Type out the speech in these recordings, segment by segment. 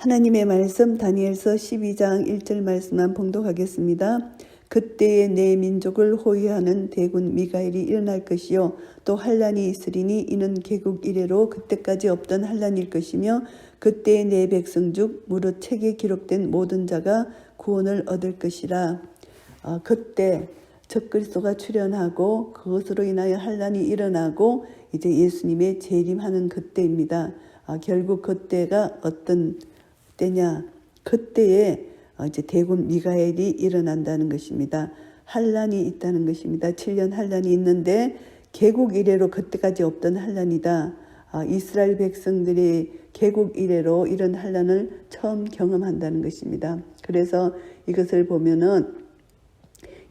하나님의 말씀 다니엘서 12장 1절 말씀만 봉독하겠습니다. 그때에 내 민족을 호위하는 대군 미가엘이 일어날 것이요 또 환란이 있으리니 이는 개국 이래로 그때까지 없던 환란일 것이며 그때에 내 백성 중 무릇 책에 기록된 모든 자가 구원을 얻을 것이라. 그때 적그리스도가 출현하고 그것으로 인하여 환란이 일어나고 이제 예수님의 재림하는 그때입니다. 결국 그때가 어떤 때냐? 그때에 이제 대군 미가엘이 일어난다는 것입니다. 환란이 있다는 것입니다. 7년 환란이 있는데 개국 이래로 그때까지 없던 환란이다. 이스라엘 백성들이 개국 이래로 이런 환란을 처음 경험한다는 것입니다. 그래서 이것을 보면은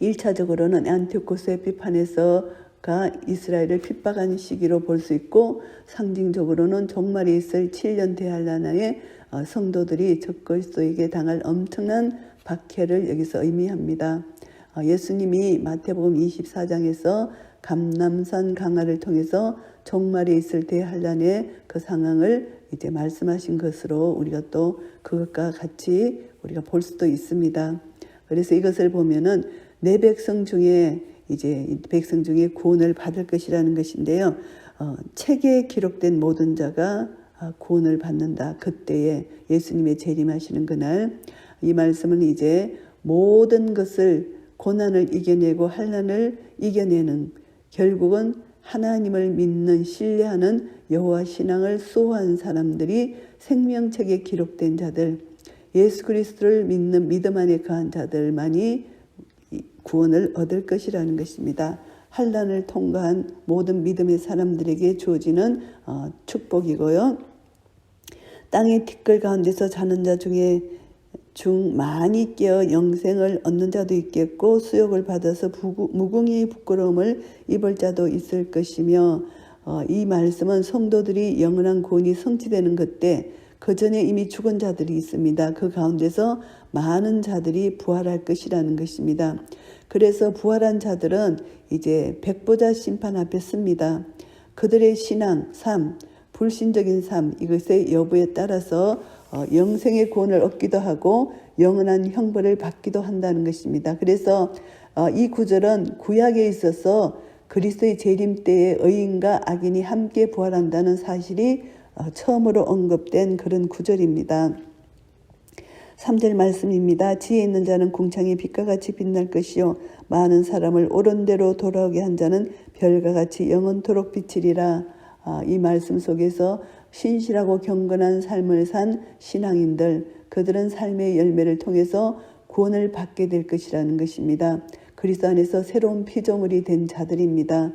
1차적으로는 안티오코스 에피파네서가 이스라엘을 핍박하는 시기로 볼 수 있고, 상징적으로는 종말에 있을 7년 대환란에 성도들이 적그리스도에게 당할 엄청난 박해를 여기서 의미합니다. 예수님이 마태복음 24장에서 감람산 강화를 통해서 종말에 있을 대환란의 그 상황을 이제 말씀하신 것으로 우리가 또 그것과 같이 우리가 볼 수도 있습니다. 그래서 이것을 보면은 내 백성 중에 이제 백성 중에 구원을 받을 것이라는 것인데요. 책에 기록된 모든 자가 구원을 받는다. 그때에 예수님의 재림하시는 그날, 이 말씀은 이제 모든 것을 고난을 이겨내고 환난을 이겨내는, 결국은 하나님을 믿는 신뢰하는 여호와 신앙을 수호한 사람들이, 생명책에 기록된 자들, 예수 그리스도를 믿는 믿음 안에 거한 자들만이 구원을 얻을 것이라는 것입니다. 환난을 통과한 모든 믿음의 사람들에게 주어지는 축복이고요. 땅의 티끌 가운데서 자는 자 중 많이 깨어 영생을 얻는 자도 있겠고, 수욕을 받아서 무궁히 부끄러움을 입을 자도 있을 것이며, 이 말씀은 성도들이 영원한 구원이 성취되는 그때, 그 전에 이미 죽은 자들이 있습니다. 그 가운데서 많은 자들이 부활할 것이라는 것입니다. 그래서 부활한 자들은 이제 백보자 심판 앞에 섭니다. 그들의 신앙, 삶, 불신적인 삶, 이것의 여부에 따라서 영생의 구원을 얻기도 하고 영원한 형벌을 받기도 한다는 것입니다. 그래서 이 구절은 구약에 있어서 그리스도의 재림 때에 의인과 악인이 함께 부활한다는 사실이 처음으로 언급된 그런 구절입니다. 3절 말씀입니다. 지혜 있는 자는 궁창의 빛과 같이 빛날 것이요 많은 사람을 옳은 대로 돌아오게 한 자는 별과 같이 영원토록 비치리라. 이 말씀 속에서 신실하고 경건한 삶을 산 신앙인들, 그들은 삶의 열매를 통해서 구원을 받게 될 것이라는 것입니다. 그리스도 안에서 새로운 피조물이 된 자들입니다.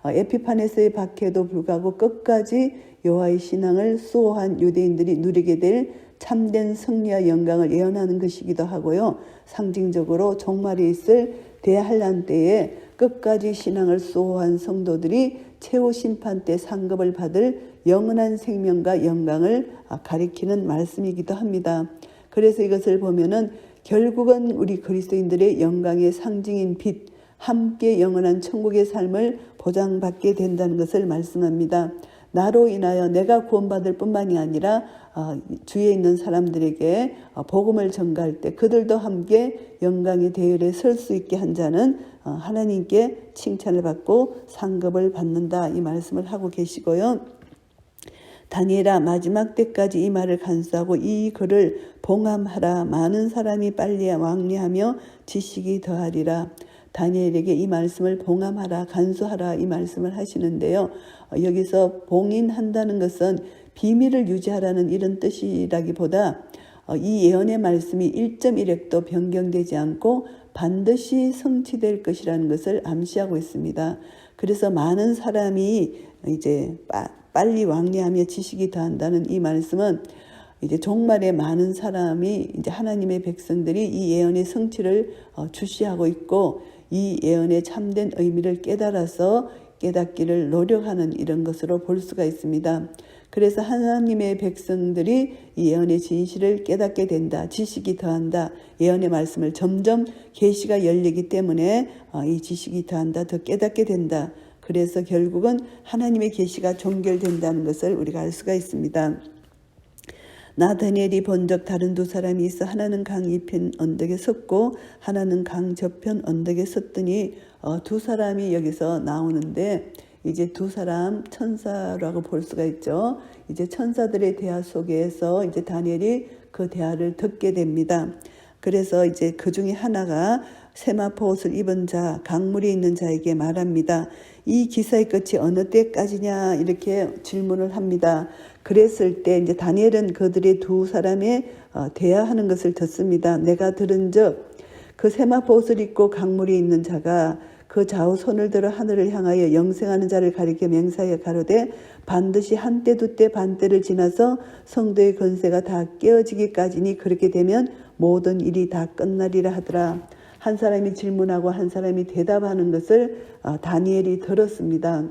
에피파네스의 박해도 불구하고 끝까지 여호와의 신앙을 수호한 유대인들이 누리게 될 참된 승리와 영광을 예언하는 것이기도 하고요. 상징적으로 종말에 있을 대환란 때에 끝까지 신앙을 수호한 성도들이 최후 심판 때 상급을 받을 영원한 생명과 영광을 가리키는 말씀이기도 합니다. 그래서 이것을 보면은 결국은 우리 그리스도인들의 영광의 상징인 빛, 함께 영원한 천국의 삶을 보장받게 된다는 것을 말씀합니다. 나로 인하여 내가 구원받을 뿐만이 아니라 주위에 있는 사람들에게 복음을 전가할 때 그들도 함께 영광의 대열에 설 수 있게 한 자는 하나님께 칭찬을 받고 상급을 받는다, 이 말씀을 하고 계시고요. 다니엘아, 마지막 때까지 이 말을 간수하고 이 글을 봉함하라. 많은 사람이 빨리 왕래하며 지식이 더하리라. 다니엘에게 이 말씀을 봉함하라, 간수하라, 이 말씀을 하시는데요. 여기서 봉인한다는 것은 비밀을 유지하라는 이런 뜻이라기보다 이 예언의 말씀이 1.1획도 변경되지 않고 반드시 성취될 것이라는 것을 암시하고 있습니다. 그래서 많은 사람이 이제 빨리 왕래하며 지식이 더한다는 이 말씀은 이제 종말에 많은 사람이, 이제 하나님의 백성들이 이 예언의 성취를 주시하고 있고, 이 예언의 참된 의미를 깨달아서 깨닫기를 노력하는 이런 것으로 볼 수가 있습니다. 그래서 하나님의 백성들이 이 예언의 진실을 깨닫게 된다, 지식이 더한다, 예언의 말씀을 점점 계시가 열리기 때문에 이 지식이 더한다, 더 깨닫게 된다. 그래서 결국은 하나님의 계시가 종결된다는 것을 우리가 알 수가 있습니다. 나 다니엘이 본 적 다른 두 사람이 있어 하나는 강 이편 언덕에 섰고 하나는 강 저편 언덕에 섰더니 두 사람이 여기서 나오는데 이제 두 사람 천사라고 볼 수가 있죠. 이제 천사들의 대화 속에서 이제 다니엘이 그 대화를 듣게 됩니다. 그래서 이제 그 중에 하나가 세마포 옷을 입은 자, 강물이 있는 자에게 말합니다. 이 기사의 끝이 어느 때까지냐 이렇게 질문을 합니다. 그랬을 때 이제 다니엘은 그들의 두 사람의 대화하는 것을 듣습니다. 내가 들은즉 그 세마포 옷을 입고 강물이 있는 자가 그 좌우 손을 들어 하늘을 향하여 영생하는 자를 가리켜 맹세하여 가로되 반드시 한때 두때 반때를 지나서 성도의 권세가 다 깨어지기까지니 그렇게 되면 모든 일이 다 끝나리라 하더라. 한 사람이 질문하고 한 사람이 대답하는 것을 다니엘이 들었습니다.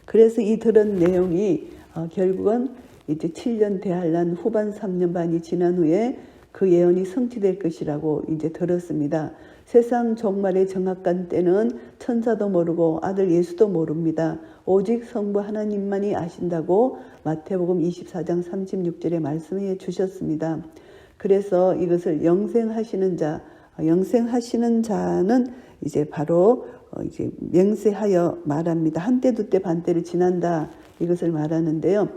그래서 이 들은 내용이 결국은 이제 7년 대환란 후반 3년 반이 지난 후에 그 예언이 성취될 것이라고 이제 들었습니다. 세상 종말의 정확한 때는 천사도 모르고 아들 예수도 모릅니다. 오직 성부 하나님만이 아신다고 마태복음 24장 36절에 말씀해 주셨습니다. 그래서 이것을 영생하시는 자는 이제 바로 이제 맹세하여 말합니다. 한때 두때 반때를 지난다 이것을 말하는데요.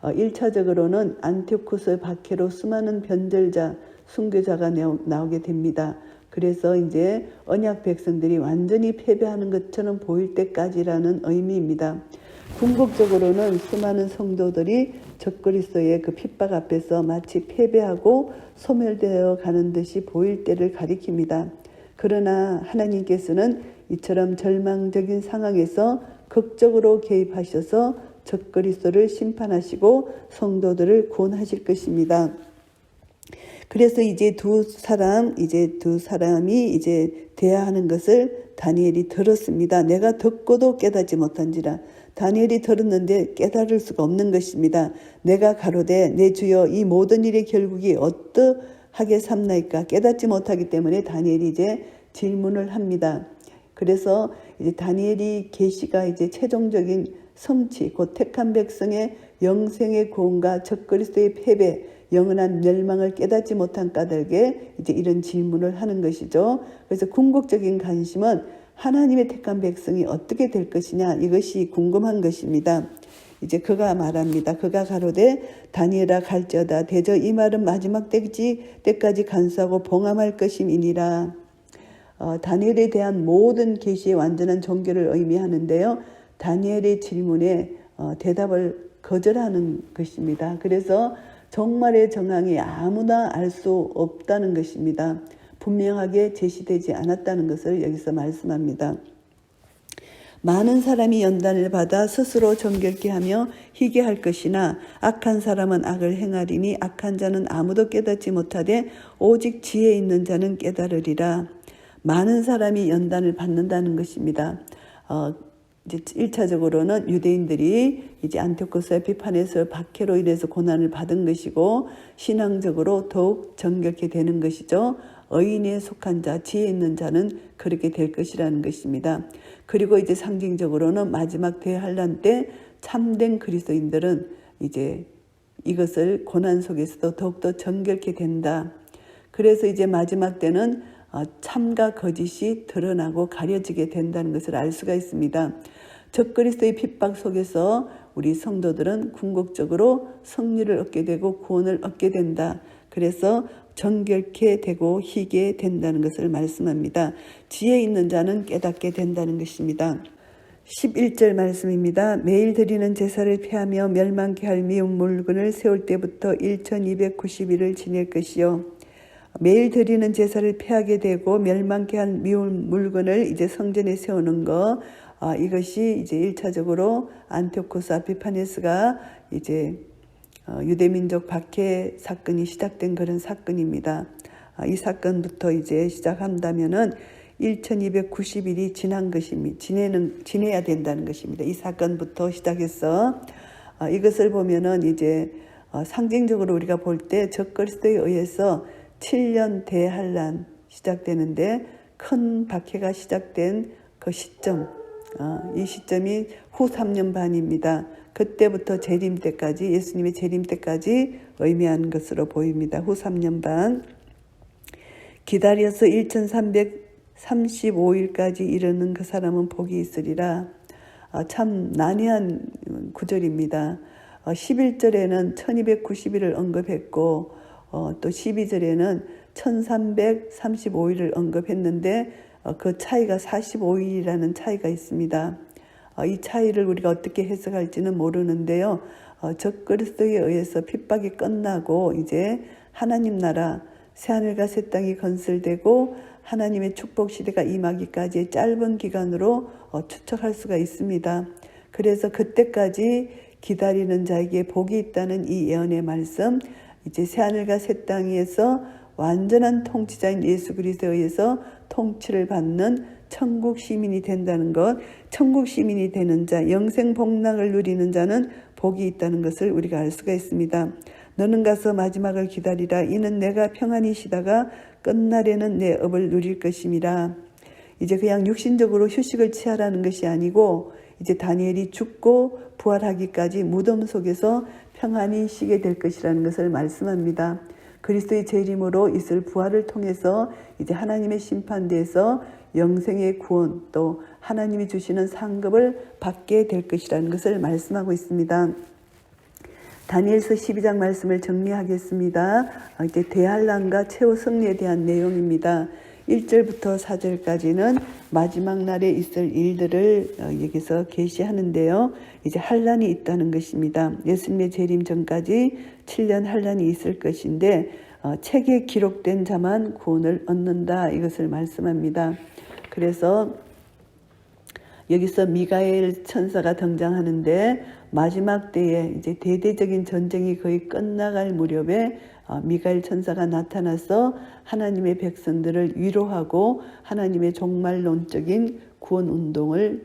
1차적으로는 안티오쿠스 박해로 수많은 변절자, 순교자가 나오게 됩니다. 그래서 이제 언약 백성들이 완전히 패배하는 것처럼 보일 때까지라는 의미입니다. 궁극적으로는 수많은 성도들이 적그리스도의 그 핍박 앞에서 마치 패배하고 소멸되어 가는 듯이 보일 때를 가리킵니다. 그러나 하나님께서는 이처럼 절망적인 상황에서 극적으로 개입하셔서 적그리스도를 심판하시고 성도들을 구원하실 것입니다. 그래서 이제 두 사람이 이제 대화하는 것을 다니엘이 들었습니다. 내가 듣고도 깨닫지 못한지라. 다니엘이 들었는데 깨달을 수가 없는 것입니다. 내가 가로되 내 주여 이 모든 일의 결국이 어떠하게 삼나이까 깨닫지 못하기 때문에 다니엘이 이제 질문을 합니다. 그래서 이제 다니엘이 계시가 이제 최종적인 성취, 곧 택한 백성의 영생의 구원과 적그리스도의 패배, 영원한 멸망을 깨닫지 못한 까닭에 이제 이런 질문을 하는 것이죠. 그래서 궁극적인 관심은 하나님의 택한 백성이 어떻게 될 것이냐 이것이 궁금한 것입니다. 이제 그가 말합니다. 그가 가로되 다니엘아 갈지어다 대저 이 말은 마지막 때까지 간수하고 봉함할 것임이니라. 다니엘에 대한 모든 계시의 완전한 종교를 의미하는데요. 다니엘의 질문에 대답을 거절하는 것입니다. 그래서 종말의 정황이 아무나 알 수 없다는 것입니다. 분명하게 제시되지 않았다는 것을 여기서 말씀합니다. 많은 사람이 연단을 받아 스스로 정결케 하며 희게 할 것이나 악한 사람은 악을 행하리니 악한 자는 아무도 깨닫지 못하되 오직 지혜 있는 자는 깨달으리라. 많은 사람이 연단을 받는다는 것입니다. 이제 1차적으로는 유대인들이 이제 안티오코스의 비판에서 박해로 인해서 고난을 받은 것이고 신앙적으로 더욱 정결케 되는 것이죠. 의인에 속한 자, 지혜 있는 자는 그렇게 될 것이라는 것입니다. 그리고 이제 상징적으로는 마지막 대환란 때 참된 그리스도인들은 이제 이것을 고난 속에서도 더욱더 정결케 된다. 그래서 이제 마지막 때는 참과 거짓이 드러나고 가려지게 된다는 것을 알 수가 있습니다. 적그리스도의 핍박 속에서 우리 성도들은 궁극적으로 승리를 얻게 되고 구원을 얻게 된다. 그래서 정결케 되고 희게 된다는 것을 말씀합니다. 지혜 있는 자는 깨닫게 된다는 것입니다. 11절 말씀입니다. 매일 드리는 제사를 폐하며 멸망케 할 미운 물건을 세울 때부터 1290일을 지낼 것이요. 매일 드리는 제사를 폐하게 되고 멸망케 한 미운 물건을 이제 성전에 세우는 것, 이것이 이제 1차적으로 안티오코스 아피파네스가 이제 유대민족 박해 사건이 시작된 그런 사건입니다. 이 사건부터 이제 시작한다면은 1290일이 지난 것입니다. 지내야 된다는 것입니다. 이 사건부터 시작해서 이것을 보면은 이제 상징적으로 우리가 볼 때 적그리스도에 의해서 7년 대환란 시작되는데 큰 박해가 시작된 그 시점, 이 시점이 후 3년 반입니다. 그때부터 재림 때까지, 예수님의 재림 때까지 의미한 것으로 보입니다. 후 3년 반. 기다려서 1335일까지 이르는 그 사람은 복이 있으리라. 참 난해한 구절입니다. 11절에는 1290일을 언급했고 또 12절에는 1335일을 언급했는데 그 차이가 45일이라는 차이가 있습니다. 이 차이를 우리가 어떻게 해석할지는 모르는데요. 적그리스도에 의해서 핍박이 끝나고 이제 하나님 나라 새하늘과 새 땅이 건설되고 하나님의 축복 시대가 임하기까지의 짧은 기간으로 추측할 수가 있습니다. 그래서 그때까지 기다리는 자에게 복이 있다는 이 예언의 말씀, 이제 새하늘과 새 땅에서 완전한 통치자인 예수 그리스도에 의해서 통치를 받는 천국 시민이 된다는 것, 천국 시민이 되는 자, 영생 복락을 누리는 자는 복이 있다는 것을 우리가 알 수가 있습니다. 너는 가서 마지막을 기다리라. 이는 내가 평안히 쉬다가 끝날에는 내 업을 누릴 것임이라. 이제 그냥 육신적으로 휴식을 취하라는 것이 아니고 이제 다니엘이 죽고 부활하기까지 무덤 속에서 평안히 쉬게 될 것이라는 것을 말씀합니다. 그리스도의 재림으로 있을 부활을 통해서 이제 하나님의 심판대에서 영생의 구원 또 하나님이 주시는 상급을 받게 될 것이라는 것을 말씀하고 있습니다. 다니엘서 12장 말씀을 정리하겠습니다. 이제 대환란과 최후 승리에 대한 내용입니다. 1절부터 4절까지는 마지막 날에 있을 일들을 여기서 계시하는데요. 이제 환란이 있다는 것입니다. 예수님의 재림 전까지 7년 환란이 있을 것인데 책에 기록된 자만 구원을 얻는다, 이것을 말씀합니다. 그래서 여기서 미가엘 천사가 등장하는데 마지막 때에 이제 대대적인 전쟁이 거의 끝나갈 무렵에 미가엘 천사가 나타나서 하나님의 백성들을 위로하고 하나님의 종말론적인 구원 운동을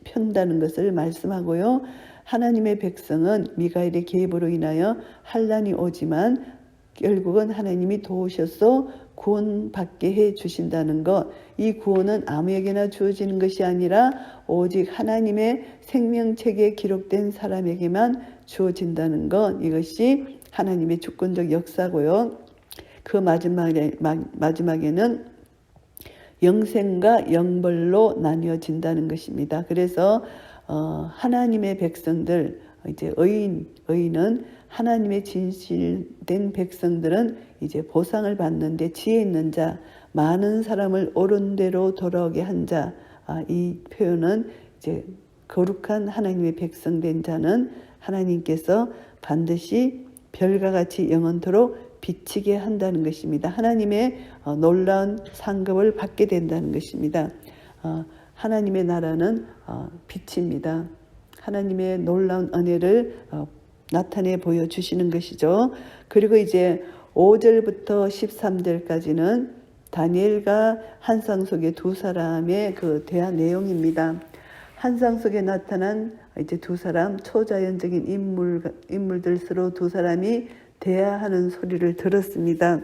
편다는 것을 말씀하고요. 하나님의 백성은 미가엘의 개입으로 인하여 환란이 오지만 결국은 하나님이 도우셔서 구원받게 해 주신다는 것, 이 구원은 아무에게나 주어지는 것이 아니라 오직 하나님의 생명책에 기록된 사람에게만 주어진다는 것, 이것이 하나님의 주권적 역사고요. 그 마지막에는 영생과 영벌로 나뉘어진다는 것입니다. 그래서 하나님의 백성들, 이제 의인은 하나님의 진실된 백성들은 이제 보상을 받는데 지혜 있는 자, 많은 사람을 옳은 대로 돌아오게 한 자, 이 표현은 이제 거룩한 하나님의 백성된 자는 하나님께서 반드시 별과 같이 영원토록 비치게 한다는 것입니다. 하나님의 놀라운 상급을 받게 된다는 것입니다. 하나님의 나라는 빛입니다. 하나님의 놀라운 은혜를 나타내 보여주시는 것이죠. 그리고 이제 5절부터 13절까지는 다니엘과 환상 속의 두 사람의 그 대화 내용입니다. 환상 속에 나타난 이제 두 사람, 초자연적인 인물들 서로 두 사람이 대화하는 소리를 들었습니다.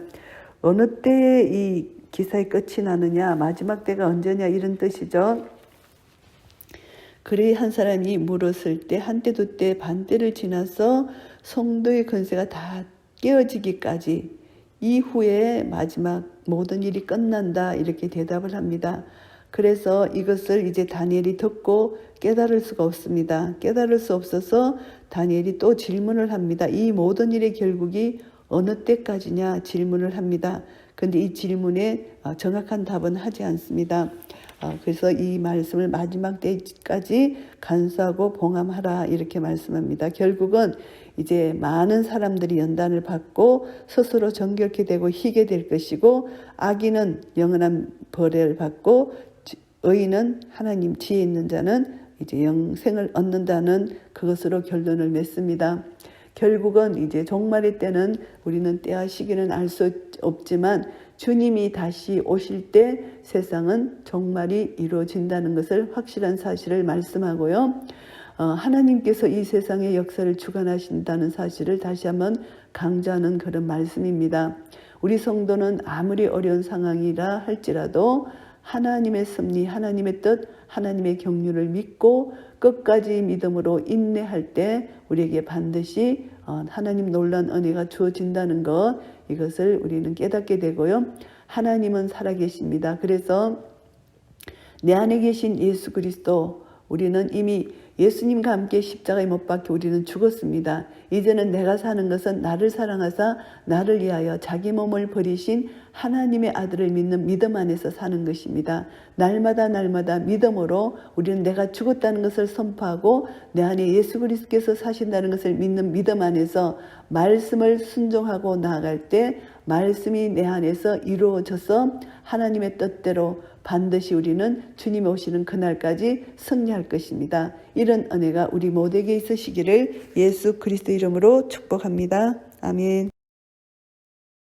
어느 때에 이 기사의 끝이 나느냐, 마지막 때가 언제냐, 이런 뜻이죠. 그리 한 사람이 물었을 때 한때 두때 반때를 지나서 성도의 권세가 다 깨어지기까지 이후에 마지막 모든 일이 끝난다, 이렇게 대답을 합니다. 그래서 이것을 이제 다니엘이 듣고 깨달을 수가 없습니다. 깨달을 수 없어서 다니엘이 또 질문을 합니다. 이 모든 일의 결국이 어느 때까지냐 질문을 합니다. 그런데 이 질문에 정확한 답은 하지 않습니다. 그래서 이 말씀을 마지막 때까지 간수하고 봉함하라, 이렇게 말씀합니다. 결국은 이제 많은 사람들이 연단을 받고 스스로 정결케 되고 희게 될 것이고, 악인은 영원한 벌을 받고 의인은, 하나님 지혜 있는 자는 이제 영생을 얻는다는 그것으로 결론을 맺습니다. 결국은 이제 종말의 때는 우리는 때와 시기는 알 수 없지만 주님이 다시 오실 때 세상은 종말이 이루어진다는 것을 확실한 사실을 말씀하고요. 하나님께서 이 세상의 역사를 주관하신다는 사실을 다시 한번 강조하는 그런 말씀입니다. 우리 성도는 아무리 어려운 상황이라 할지라도 하나님의 섭리, 하나님의 뜻, 하나님의 경륜을 믿고 끝까지 믿음으로 인내할 때 우리에게 반드시 하나님 놀라운 은혜가 주어진다는 것, 이것을 우리는 깨닫게 되고요. 하나님은 살아계십니다. 그래서 내 안에 계신 예수 그리스도, 우리는 이미 예수님과 함께 십자가에 못 박혀 우리는 죽었습니다. 이제는 내가 사는 것은 나를 사랑하사 나를 위하여 자기 몸을 버리신 하나님의 아들을 믿는 믿음 안에서 사는 것입니다. 날마다 믿음으로 우리는 내가 죽었다는 것을 선포하고 내 안에 예수 그리스도께서 사신다는 것을 믿는 믿음 안에서 말씀을 순종하고 나아갈 때 말씀이 내 안에서 이루어져서 하나님의 뜻대로 반드시 우리는 주님 오시는 그날까지 승리할 것입니다. 이런 은혜가 우리 모두에게 있으시기를 예수 그리스도 이름으로 축복합니다. 아멘.